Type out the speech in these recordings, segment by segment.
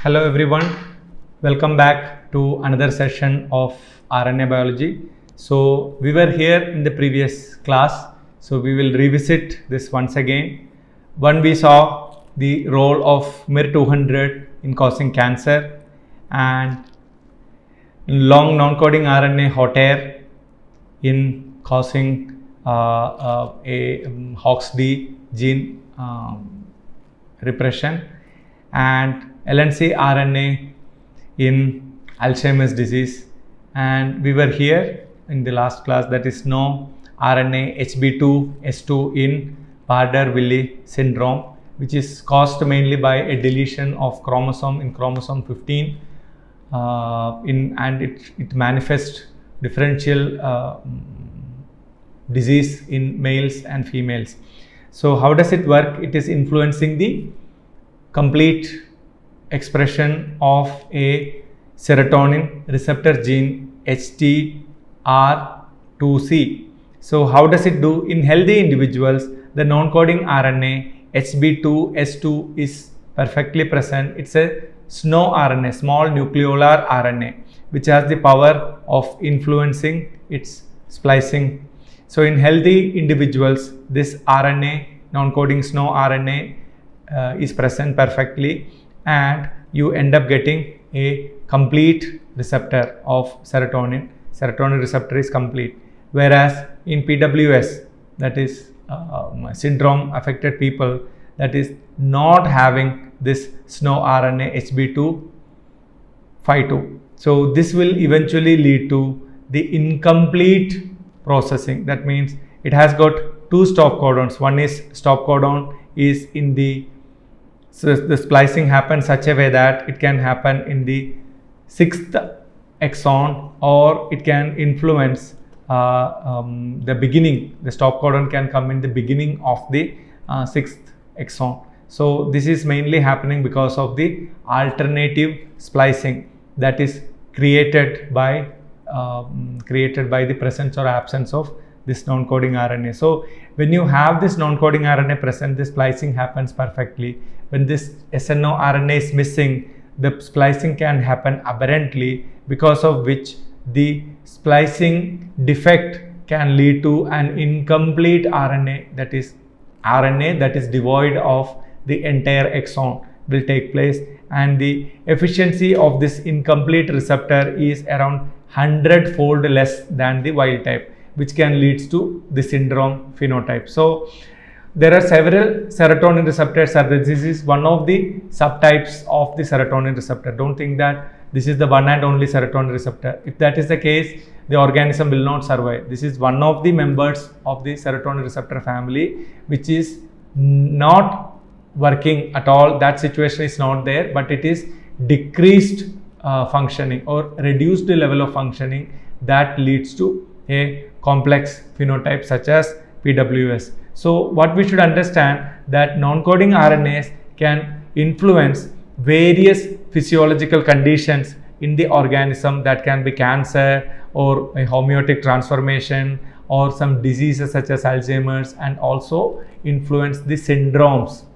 Hello everyone, welcome back to another session of RNA biology. So we were here in the previous class, so we will revisit this once again. When we saw the role of MIR200 in causing cancer and long non-coding RNA hot air in causing a HOXD gene repression, and lncRNA in Alzheimer's disease. And we were here in the last class, that is no RNA HB2S2 in Bardet-Willi syndrome, which is caused mainly by a deletion of chromosome in chromosome 15 and it manifests differential disease in males and females. So how does it work? It is influencing the complete expression of a serotonin receptor gene HTR2C. So how does it do? In healthy individuals, the non-coding RNA HB2S2 is perfectly present. It's a SNO RNA, small nucleolar RNA, which has the power of influencing its splicing. So in healthy individuals, this RNA, non-coding SNO RNA is present perfectly, and you end up getting a complete receptor of serotonin. Serotonin receptor is complete. Whereas in PWS, that is syndrome affected people, that is not having this SNO RNA HB252. So this will eventually lead to the incomplete processing. That means it has got two stop codons. One is stop codon is in the, so the splicing happens such a way that it can happen in the 6th exon, or it can influence the beginning. The stop codon can come in the beginning of the 6th exon. So this is mainly happening because of the alternative splicing that is created by the presence or absence of this non-coding RNA. So when you have this non-coding RNA present, the splicing happens perfectly. When this SNO RNA is missing, the splicing can happen aberrantly, because of which the splicing defect can lead to an incomplete RNA, that is devoid of the entire exon will take place, and the efficiency of this incomplete receptor is around 100-fold less than the wild type, which can lead to the syndrome phenotype. So there are several serotonin receptors. This is one of the subtypes of the serotonin receptor. Don't think that this is the one and only serotonin receptor. If that is the case, the organism will not survive. This is one of the members of the serotonin receptor family which is not working at all. That situation is not there, but it is decreased functioning or reduced level of functioning that leads to a complex phenotype such as PWS. So what we should understand, that non-coding RNAs can influence various physiological conditions in the organism, that can be cancer or a homeotic transformation or some diseases such as Alzheimer's, and also influence the syndromes.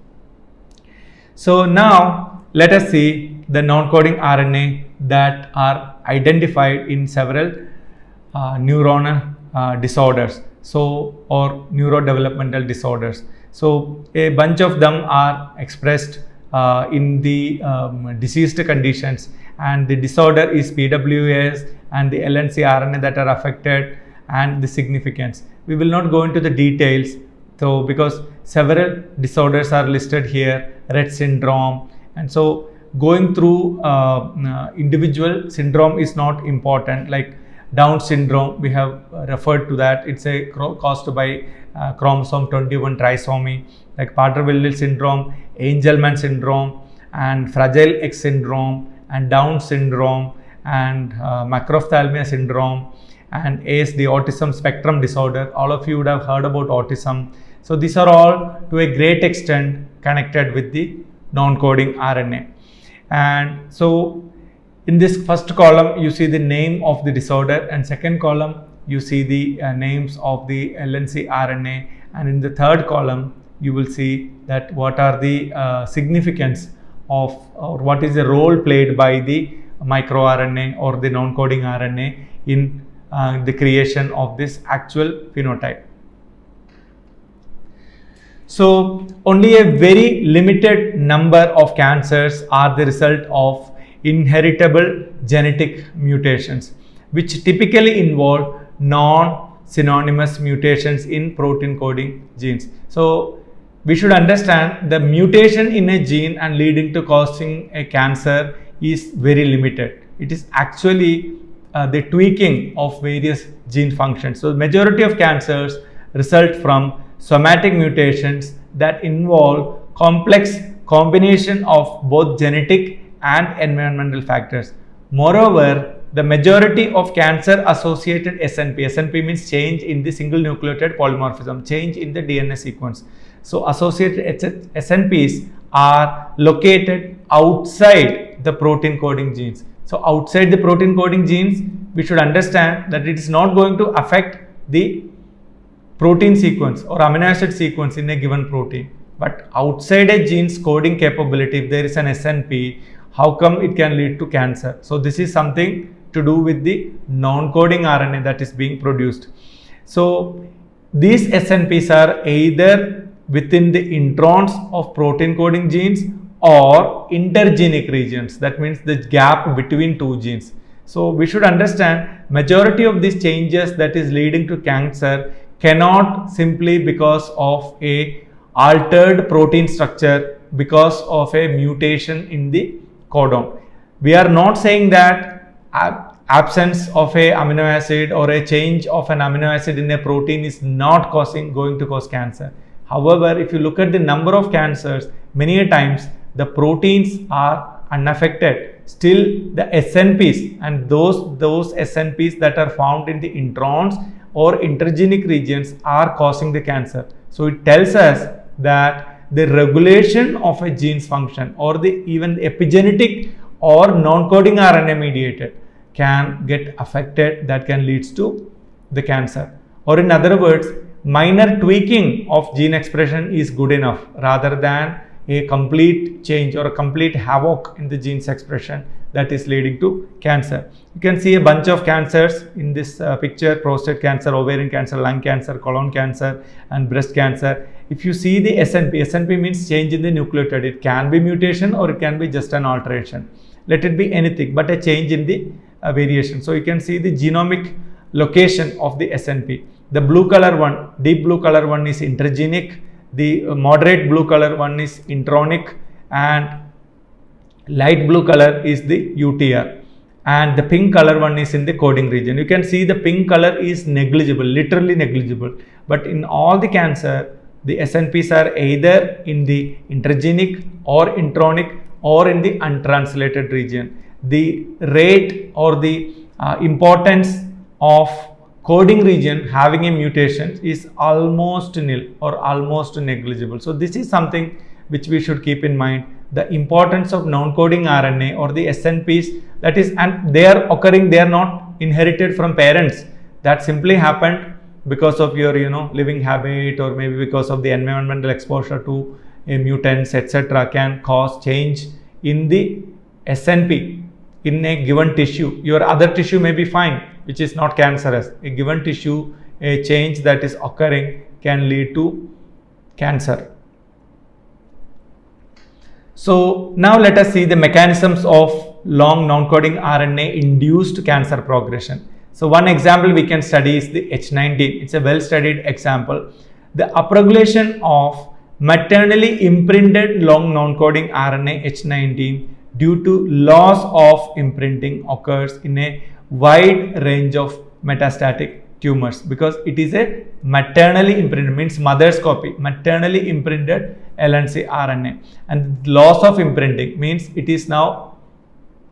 So now let us see the non-coding RNA that are identified in several neuronal disorders, or neurodevelopmental disorders. So a bunch of them are expressed in the diseased conditions, and the disorder is PWS and the lncRNA that are affected and the significance. We will not go into the details, so because several disorders are listed here, Rett syndrome, and so going through individual syndrome is not important. Like Down syndrome, we have referred to that. It's a caused by chromosome 21 trisomy. Like Prader-Willi syndrome, Angelman syndrome, and Fragile X syndrome, and Down syndrome, and macrophthalmia syndrome, and ASD, autism spectrum disorder. All of you would have heard about autism. So these are all to a great extent connected with the non-coding RNA. And so in this first column, you see the name of the disorder, and second column, you see the names of the lncRNA, and in the third column, you will see that what are the significance of, or what is the role played by the microRNA or the non-coding RNA in the creation of this actual phenotype. So only a very limited number of cancers are the result of inheritable genetic mutations, which typically involve non-synonymous mutations in protein coding genes. So we should understand the mutation in a gene and leading to causing a cancer is very limited. It is actually the tweaking of various gene functions. So the majority of cancers result from somatic mutations that involve complex combination of both genetic and environmental factors. Moreover, the majority of cancer associated SNP means change in the single nucleotide polymorphism, change in the DNA sequence. So associated SNPs are located outside the protein coding genes. So outside the protein coding genes, we should understand that it is not going to affect the protein sequence or amino acid sequence in a given protein. But outside a gene's coding capability, if there is an SNP, how come it can lead to cancer? So this is something to do with the non-coding RNA that is being produced. So these SNPs are either within the introns of protein coding genes or intergenic regions. That means the gap between two genes. So we should understand majority of these changes that is leading to cancer cannot simply because of a altered protein structure because of a mutation in the codon. We are not saying that absence of a amino acid or a change of an amino acid in a protein is not going to cause cancer. However, if you look at the number of cancers, many a times the proteins are unaffected. Still the SNPs and those SNPs that are found in the introns or intergenic regions are causing the cancer. So it tells us that the regulation of a gene's function or even epigenetic or non-coding RNA mediated can get affected, that can lead to the cancer. Or in other words, minor tweaking of gene expression is good enough rather than a complete change or a complete havoc in the gene's expression that is leading to cancer. You can see a bunch of cancers in this picture: prostate cancer, ovarian cancer, lung cancer, colon cancer and breast cancer. If you see the SNP means change in the nucleotide. It can be mutation or it can be just an alteration. Let it be anything but a change in the variation. So you can see the genomic location of the SNP. The blue color one, deep blue color one is intergenic. The moderate blue color one is intronic, and light blue color is the UTR, and the pink color one is in the coding region. You can see the pink color is negligible, literally negligible. But in all the cancer, the SNPs are either in the intergenic or intronic or in the untranslated region. The rate or the importance of coding region having a mutation is almost nil or almost negligible. So this is something which we should keep in mind, the importance of non-coding RNA or the SNPs, that is, and they are occurring, they are not inherited from parents. That simply happened because of your living habit, or maybe because of the environmental exposure to mutants, etc., can cause change in the SNP in a given tissue. Your other tissue may be fine, which is not cancerous. A given tissue, a change that is occurring can lead to cancer. So now let us see the mechanisms of long non-coding RNA induced cancer progression. So one example we can study is the H19. It's a well-studied example. The upregulation of maternally imprinted long non-coding RNA H19 due to loss of imprinting occurs in a wide range of metastatic tumors, because it is a maternally imprinted, means mother's copy, maternally imprinted lncRNA, and loss of imprinting means it is now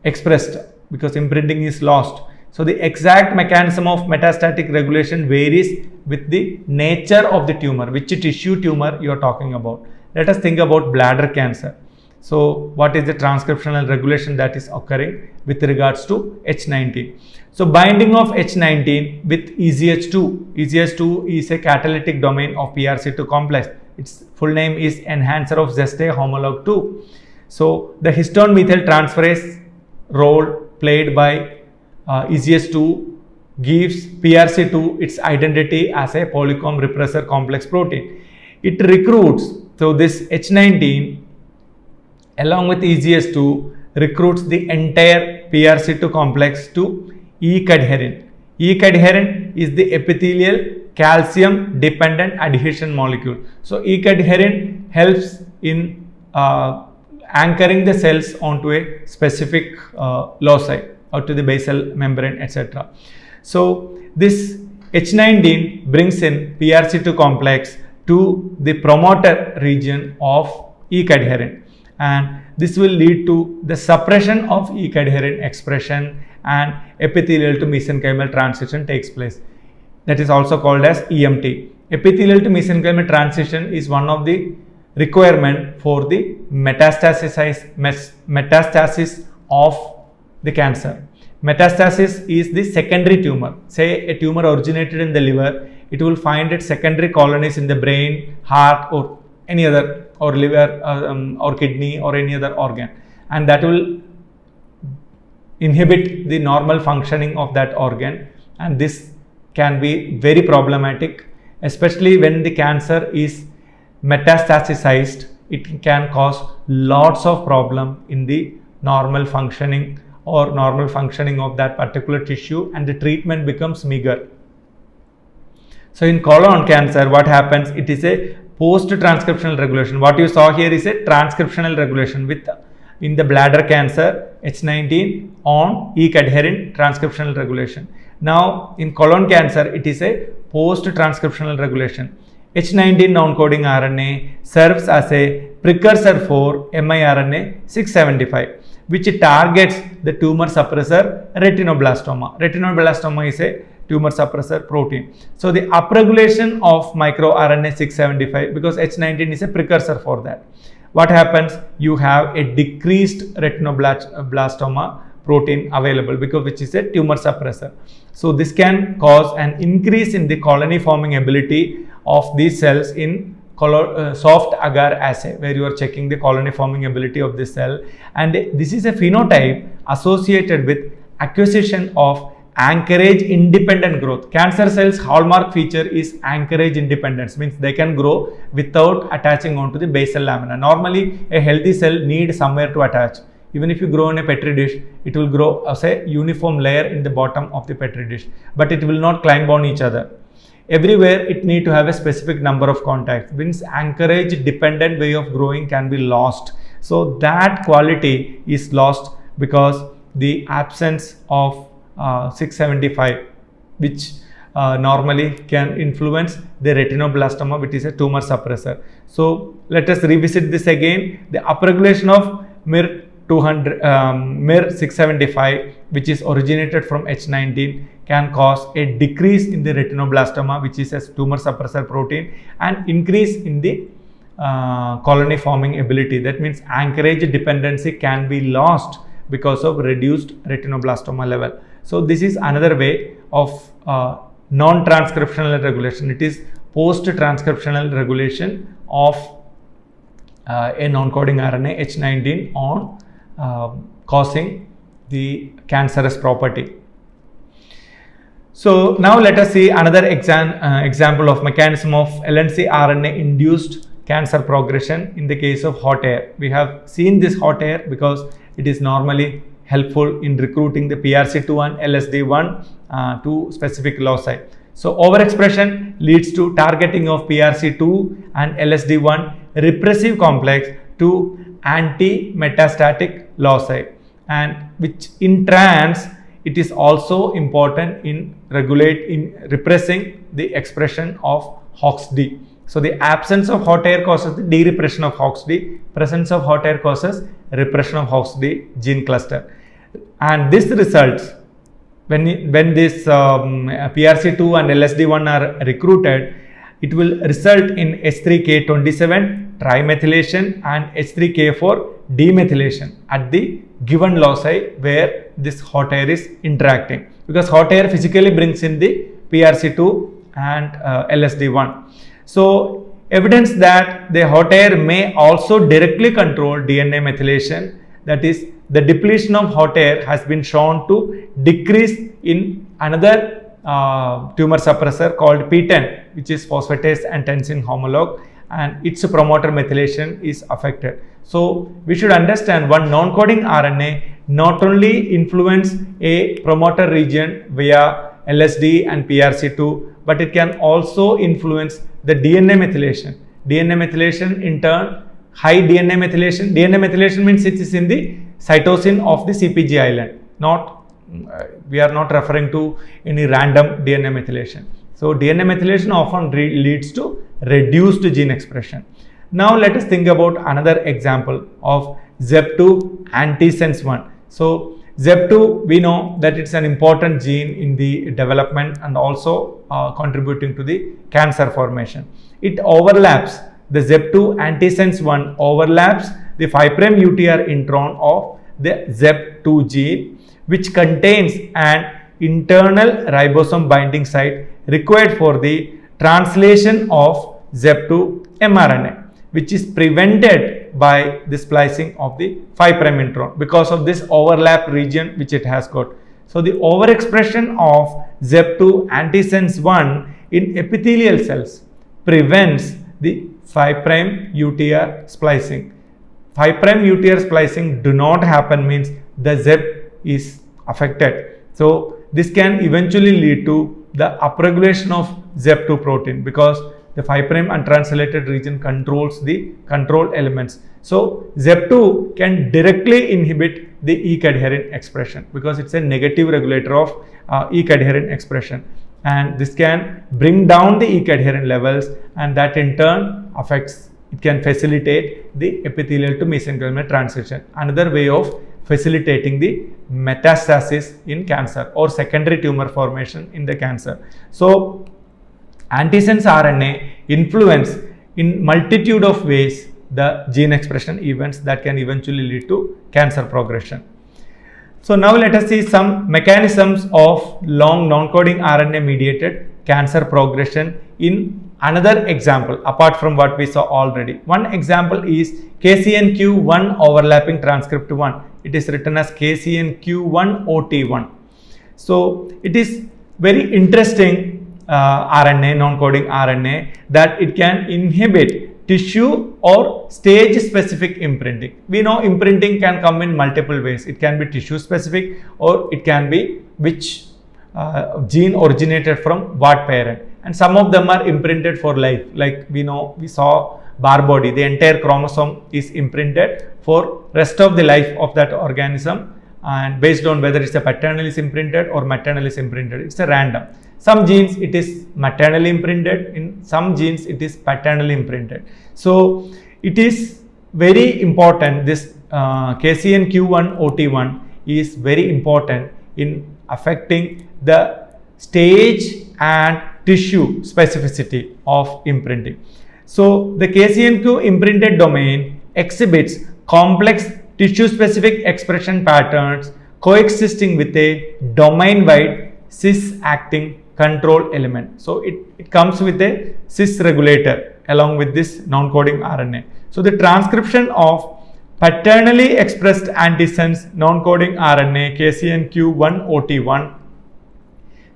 expressed because imprinting is lost. So the exact mechanism of metastatic regulation varies with the nature of the tumor, which tissue tumor you are talking about. Let us think about bladder cancer. So what is the transcriptional regulation that is occurring with regards to H19? So binding of H19 with EZH2. EZH2 is a catalytic domain of PRC2 complex. Its full name is enhancer of Xist homolog 2. So the histone methyl transferase role played by EZS2 gives PRC2 its identity as a polycomb repressor complex protein. It recruits, so this H19 along with EZS2 recruits the entire PRC2 complex to E-cadherin. E-cadherin is the epithelial calcium dependent adhesion molecule. So E-cadherin helps in anchoring the cells onto a specific loci or to the basal membrane, etc. So this H19 brings in PRC2 complex to the promoter region of E-cadherin, and this will lead to the suppression of E-cadherin expression and epithelial to mesenchymal transition takes place. That is also called as EMT. Epithelial to mesenchymal transition is one of the requirement for the metastasis of the cancer. Metastasis is the secondary tumor. Say a tumor originated in the liver, it will find its secondary colonies in the brain, heart, or any other, or liver, or kidney, or any other organ, and that will inhibit the normal functioning of that organ, and this can be very problematic, especially when the cancer is metastasized. It can cause lots of problem in the normal functioning of that particular tissue, and the treatment becomes meager. So in colon cancer, what happens? It is a post-transcriptional regulation. What you saw here is a transcriptional regulation with, in the bladder cancer, H19 on E-cadherin transcriptional regulation. Now in colon cancer, it is a post-transcriptional regulation. H19 non-coding RNA serves as a precursor for miRNA 675, which targets the tumor suppressor retinoblastoma. Retinoblastoma is a tumor suppressor protein. So the upregulation of microRNA 675, because H19 is a precursor for that, what happens? You have a decreased retinoblastoma protein available, because which is a tumor suppressor. So this can cause an increase in the colony forming ability of these cells in soft agar assay, where you are checking the colony forming ability of the cell, and this is a phenotype associated with acquisition of anchorage independent growth. Cancer cells hallmark feature is anchorage independence, means they can grow without attaching onto the basal lamina. Normally a healthy cell needs somewhere to attach. Even if you grow in a petri dish, it will grow as a uniform layer in the bottom of the petri dish, but it will not climb on each other. Everywhere it need to have a specific number of contacts, means anchorage dependent way of growing can be lost. So that quality is lost because the absence of 675, which normally can influence the retinoblastoma, which is a tumor suppressor. So let us revisit this again. The upregulation of MIR675, which is originated from H19, can cause a decrease in the retinoblastoma, which is a tumor suppressor protein, and increase in the colony forming ability. That means anchorage dependency can be lost because of reduced retinoblastoma level. So this is another way of non-transcriptional regulation. It is post-transcriptional regulation of a non-coding RNA H19 on causing the cancerous property. So now let us see another example of mechanism of lncRNA-induced cancer progression in the case of hot air. We have seen this hot air because it is normally helpful in recruiting the PRC2 and LSD1 to specific loci. So overexpression leads to targeting of PRC2 and LSD1 repressive complex to anti-metastatic loci, and which in trans it is also important in repressing the expression of HOXD. So the absence of hot air causes the de-repression of HOXD, presence of hot air causes repression of HOXD gene cluster, and this results when this PRC2 and LSD1 are recruited, it will result in H3K27 trimethylation and H3K4 demethylation at the given loci where this hot air is interacting, because hot air physically brings in the PRC2 and LSD1. So evidence that the hot air may also directly control DNA methylation. That is, the depletion of hot air has been shown to decrease in another tumor suppressor called P10, which is phosphatase and tensine homologue, and its promoter methylation is affected. So we should understand one non-coding RNA not only influence a promoter region via LSD and PRC2, but it can also influence the DNA methylation. DNA methylation in turn, high DNA methylation. DNA methylation means it is in the cytosine of the CpG island. We are not referring to any random DNA methylation. So DNA methylation often leads to reduced gene expression. Now let us think about another example of ZEP2 antisense 1. So ZEP2, we know that it's an important gene in the development and also contributing to the cancer formation. It overlaps, the ZEP2 antisense 1 overlaps the 5' UTR intron of the ZEP2 gene, which contains an internal ribosome binding site required for the translation of ZEP2 mRNA, which is prevented by the splicing of the 5' intron because of this overlap region which it has got. So the overexpression of ZEP2 antisense 1 in epithelial cells prevents the 5' UTR splicing. 5' UTR splicing do not happen means the ZEP is affected. So this can eventually lead to the upregulation of ZEP2 protein because the 5' untranslated region controls the control elements. So ZEP2 can directly inhibit the E-cadherin expression because it's a negative regulator of E-cadherin expression, and this can bring down the E-cadherin levels, and that in turn affects, it can facilitate the epithelial to mesenchymal transition, another way of facilitating the metastasis in cancer or secondary tumor formation in the cancer. So antisense RNA influence in multitude of ways the gene expression events that can eventually lead to cancer progression. So now let us see some mechanisms of long non-coding RNA mediated cancer progression in another example apart from what we saw already. One example is KCNQ1 overlapping transcript 1. It is written as KCNQ1OT1. So it is very interesting RNA, non-coding RNA, that it can inhibit tissue or stage specific imprinting. We know imprinting can come in multiple ways. It can be tissue specific or it can be which gene originated from what parent, and some of them are imprinted for life. Like we saw bar body, the entire chromosome is imprinted for rest of the life of that organism, and based on whether it's a paternal is imprinted or maternal is imprinted, it's a random. Some genes it is maternally imprinted, in some genes it is paternally imprinted. So it is very important, this KCNQ1OT1 is very important in affecting the stage and tissue specificity of imprinting. So the KCNQ imprinted domain exhibits complex tissue specific expression patterns coexisting with a domain wide cis acting control element. So it comes with a cis regulator along with this non-coding RNA. So the transcription of paternally expressed antisense non-coding RNA KCNQ1OT1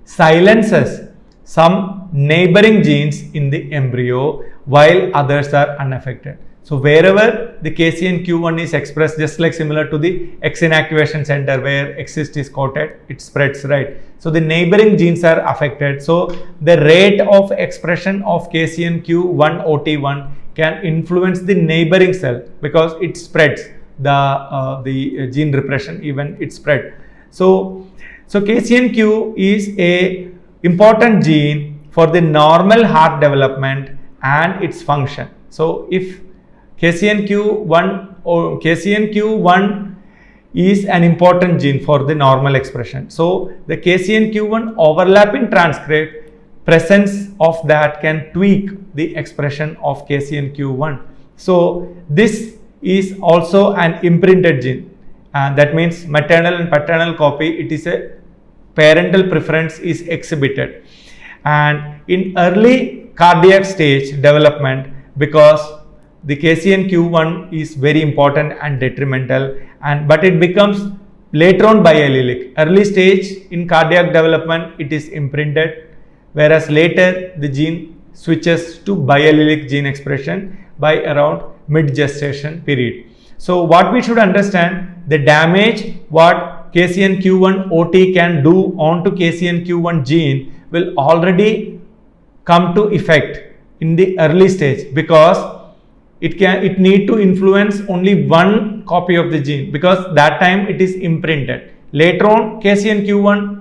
silences some neighboring genes in the embryo while others are unaffected. So wherever the KCNQ1 is expressed, just like similar to the X inactivation center where Xist is coated, it spreads, right? So the neighboring genes are affected. So the rate of expression of KCNQ1OT1 can influence the neighboring cell because it spreads the gene repression, even it spread. So KCNQ is a important gene for the normal heart development and its function. So if KCNQ1 is an important gene for the normal expression. So the KCNQ1 overlapping transcript presence of that can tweak the expression of KCNQ1. So this is also an imprinted gene, and that means maternal and paternal copy, it is a parental preference is exhibited. And in early cardiac stage development, because the KCNQ1 is very important and detrimental, but it becomes later on biallelic. Early stage in cardiac development it is imprinted, whereas later the gene switches to biallelic gene expression by around mid gestation period. So what we should understand, the damage what KCNQ1 OT can do onto KCNQ1 gene will already come to effect in the early stage, because it need to influence only one copy of the gene, because that time it is imprinted. Later on KCNQ1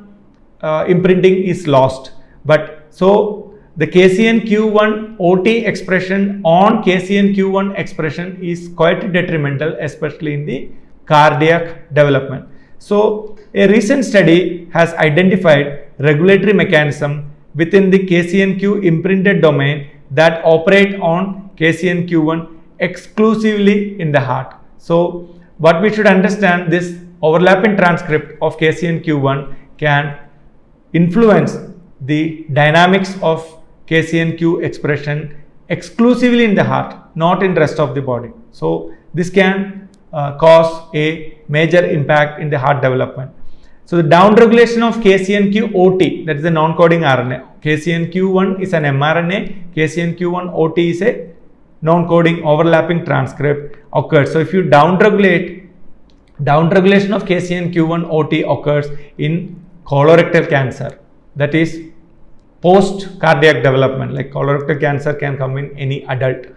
imprinting is lost, but so the KCNQ1 OT expression on KCNQ1 expression is quite detrimental, especially in the cardiac development. So a recent study has identified regulatory mechanism within the KCNQ imprinted domain that operate on KCNQ1 exclusively in the heart. So what we should understand, this overlapping transcript of KCNQ1 can influence the dynamics of KCNQ expression exclusively in the heart, not in rest of the body. So this can cause a major impact in the heart development. So the downregulation of KCNQ OT, that is the non-coding RNA. KCNQ1 is an mRNA, KCNQ1 OT is a non-coding overlapping transcript occurs. So if you downregulation of KCNQ1 OT occurs in colorectal cancer, that is post cardiac development, like colorectal cancer can come in any adult,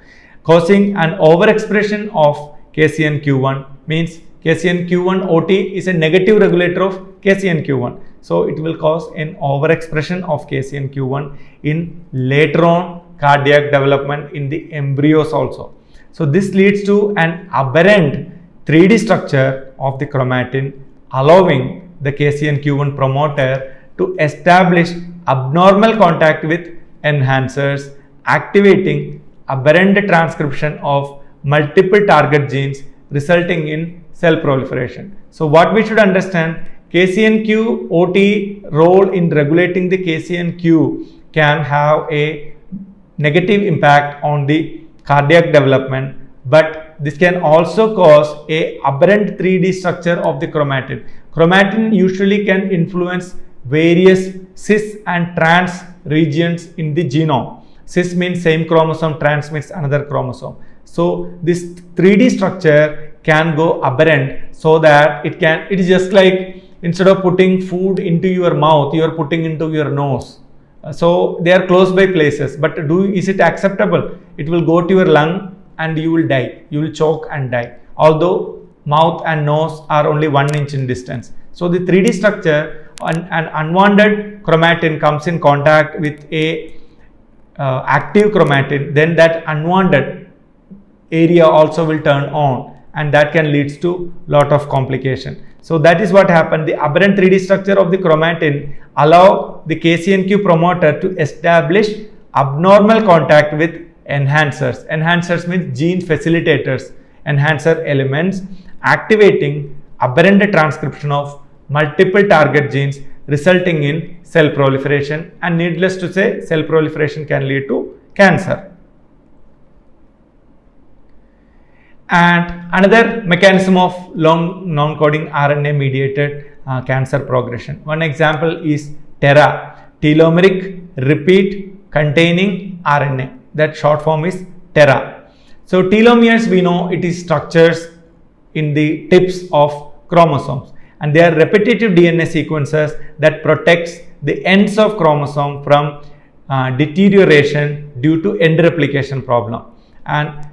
causing an overexpression of KCNQ1, means KCNQ1 OT is a negative regulator of KCNQ1. So it will cause an overexpression of KCNQ1 in later on cardiac development in the embryos also. So this leads to an aberrant 3D structure of the chromatin, allowing the KCNQ1 promoter to establish abnormal contact with enhancers, activating aberrant transcription of multiple target genes, resulting in cell proliferation. So what we should understand, KCNQ OT role in regulating the KCNQ can have a negative impact on the cardiac development, but this can also cause a aberrant 3D structure of the chromatin. Chromatin usually can influence various cis and trans regions in the genome. Cis means same chromosome, trans means another chromosome. So this 3D structure can go aberrant, so that it is just like, instead of putting food into your mouth, you are putting into your nose. So they are close by places, but is it acceptable? It will go to your lung and you will die. You will choke and die, although mouth and nose are only 1 inch in distance. So the 3D structure, an unwanted chromatin comes in contact with a active chromatin, then that unwanted area also will turn on, and that can lead to lot of complication. So that is what happened. The aberrant 3D structure of the chromatin allow the KCNQ promoter to establish abnormal contact with enhancers. Enhancers means gene facilitators, enhancer elements, activating aberrant transcription of multiple target genes, resulting in cell proliferation, and needless to say, cell proliferation can lead to cancer. And another mechanism of long non-coding RNA mediated cancer progression. One example is TERA, telomeric repeat containing RNA. That short form is TERA. So telomeres, we know it is structures in the tips of chromosomes, and they are repetitive DNA sequences that protects the ends of chromosome from deterioration due to end replication problem. And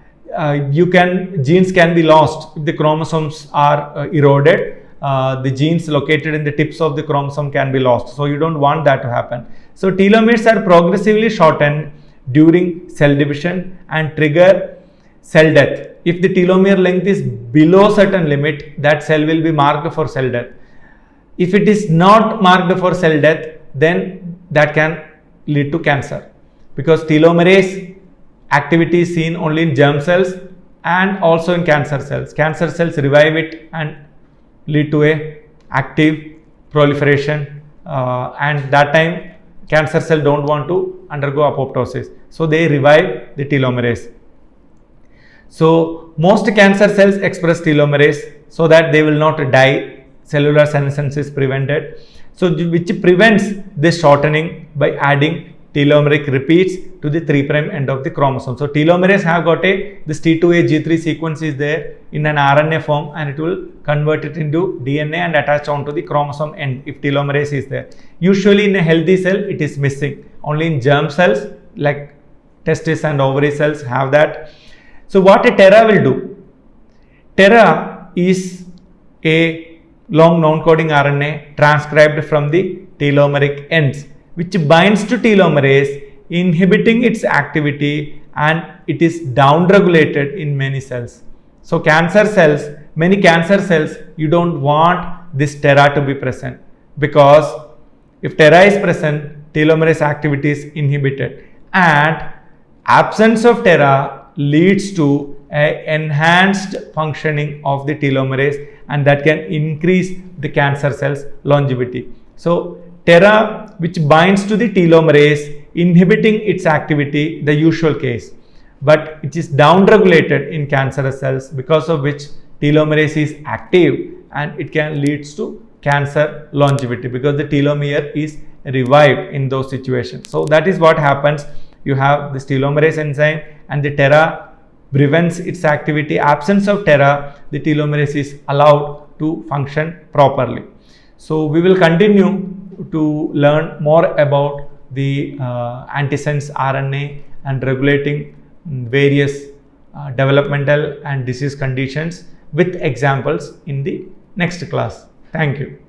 genes can be lost if the chromosomes are eroded. The genes located in the tips of the chromosome can be lost, so you don't want that to happen. So telomeres are progressively shortened during cell division and trigger cell death. If the telomere length is below certain limit, that cell will be marked for cell death. If it is not marked for cell death, then that can lead to cancer, because telomerase activity is seen only in germ cells and also in cancer cells. Cancer cells revive it and lead to a active proliferation, and that time cancer cell don't want to undergo apoptosis, so they revive the telomerase. So most cancer cells express telomerase so that they will not die, cellular senescence is prevented. So which prevents this shortening by adding telomeric repeats to the 3' end of the chromosome. So telomerase have got this T2A G3 sequence is there in an RNA form, and it will convert it into DNA and attach onto the chromosome end if telomerase is there. Usually in a healthy cell it is missing. Only in germ cells like testis and ovary cells have that. So what a TERA will do? TERA is a long non-coding RNA transcribed from the telomeric ends, which binds to telomerase, inhibiting its activity, and it is downregulated in many cells. So cancer cells, many cancer cells, you don't want this TERA to be present, because if TERA is present, telomerase activity is inhibited, and absence of TERA leads to enhanced functioning of the telomerase, and that can increase the cancer cells longevity. So TERA, which binds to the telomerase, inhibiting its activity, the usual case, but it is downregulated in cancerous cells, because of which telomerase is active and it can lead to cancer longevity, because the telomere is revived in those situations. So that is what happens. You have this telomerase enzyme and the TERA prevents its activity. Absence of TERA, the telomerase is allowed to function properly. So we will continue to learn more about the antisense RNA and regulating various developmental and disease conditions with examples in the next class. Thank you.